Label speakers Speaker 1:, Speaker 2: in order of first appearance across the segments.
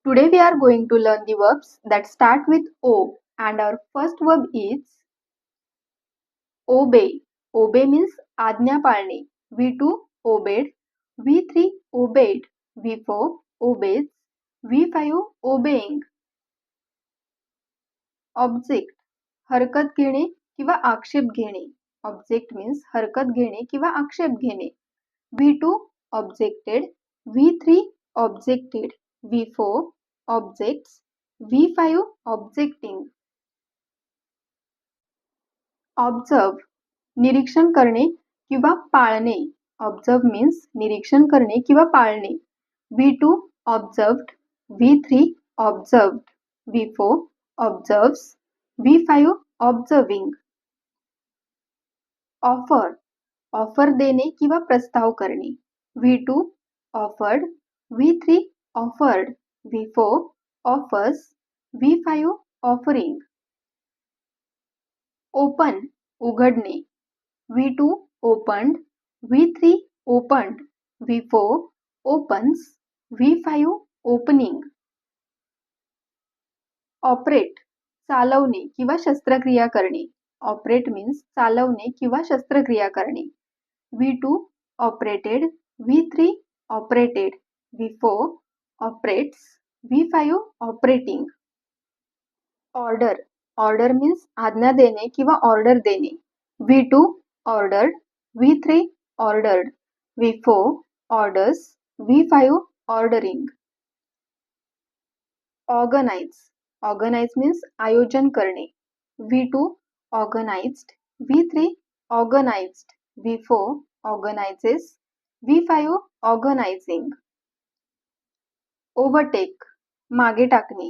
Speaker 1: Today we are going to learn the verbs that start with O, and our first verb is obey. Obey means आज्ञा पाळणे. V2 obeyed, V3 obeyed, V4 obeys, V5 obeying. Object हरकत घेणे किंवा आक्षेप घेणे. Object means हरकत घेणे किंवा आक्षेप घेणे. V2 objected, V3 objected, V4 objects, V5 objecting. Observe निरीक्षण करणे किंवा पाळणे. Observe means निरीक्षण करणे किंवा पाळणे. V2 observed, V3 observed, V4 observes, V5 observing. Offer offer देणे किंवा प्रस्ताव करणे. V2 offered, V3 offered, V4 offers, V5 offering. Open उघडणे. V2 opened, V3 opened, V4 opens, V5 opening. Operate चालवणे किंवा शस्त्रक्रिया करणे. Operate means चालवणे किंवा शस्त्रक्रिया करणे. V2 operated, V3 operated, V4 operates, V5 operating. Order order means आज्ञा देणे किंवा ऑर्डर देणे. V2 ordered, V3 ordered, V4 orders, V5 ordering. Organize means आयोजन करणे. V2 organized, V3 organized, V4 organizes, V5 organizing. Overtake मागे टाकणे.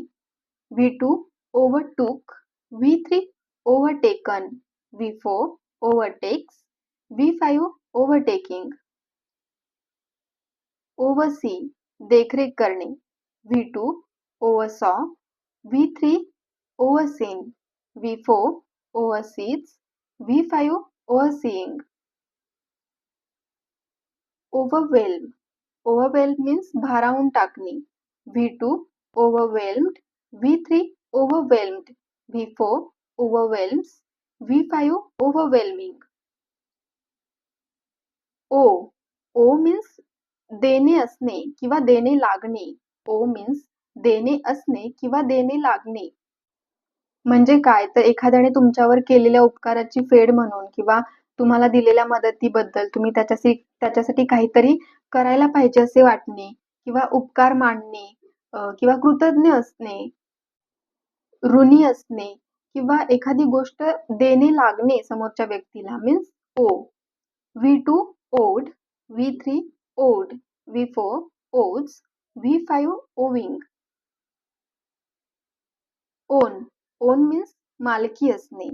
Speaker 1: V2 overtook, V3 overtaken, V4 overtakes, V5 overtaking. Oversee देखरेख करणे. V2 oversaw, V3 overseen, V4 oversees, V5 overseeing. Overwhelm means भारावून टाकणे. V2 overwhelmed, V3 overwhelmed, V4 overwhelms, V5 overwhelming. O means देणे असणे किंवा देणे लागणे. O means देणे असणे किंवा देणे लागणे. म्हणजे काय तर एखाद्याने तुमच्यावर केलेल्या उपकाराची फेड म्हणून किंवा तुम्हाला दिलेल्या मदतीबद्दल तुम्ही त्याच्यासाठी काहीतरी करायला पाहिजे असे वाटणे किंवा उपकार मानणे किंवा कृतज्ञ असणे, ऋणी असणे किंवा एखादी गोष्ट देणे लागणे समोरच्या व्यक्तीला means owe. V2 owed, V3 owed, V4 owes, V5 owing. Own means मालकी असणे.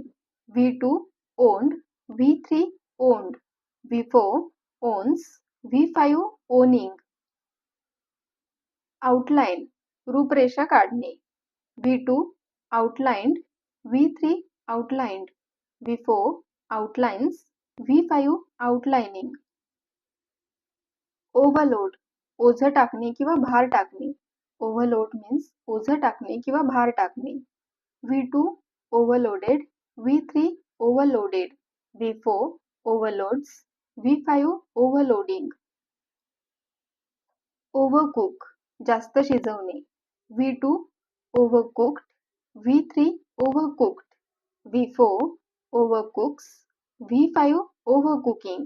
Speaker 1: V2 owned, V3 owned, V4 owns, V5 owning. Outline रूपरेषा काढणे. V2 outlined, V3 outlined, V4 outlines, V5 outlining. Overload ओझं टाकणे किंवा भार टाकणे. Overload means ओझं टाकणे किंवा भार टाकणे. V2 overloaded, V3 overloaded, V4 overloads, V5 overloading. Overcook जास्त शिजवणे. V2 overcooked, V3 overcooked, V4 overcooks, V5 overcooking.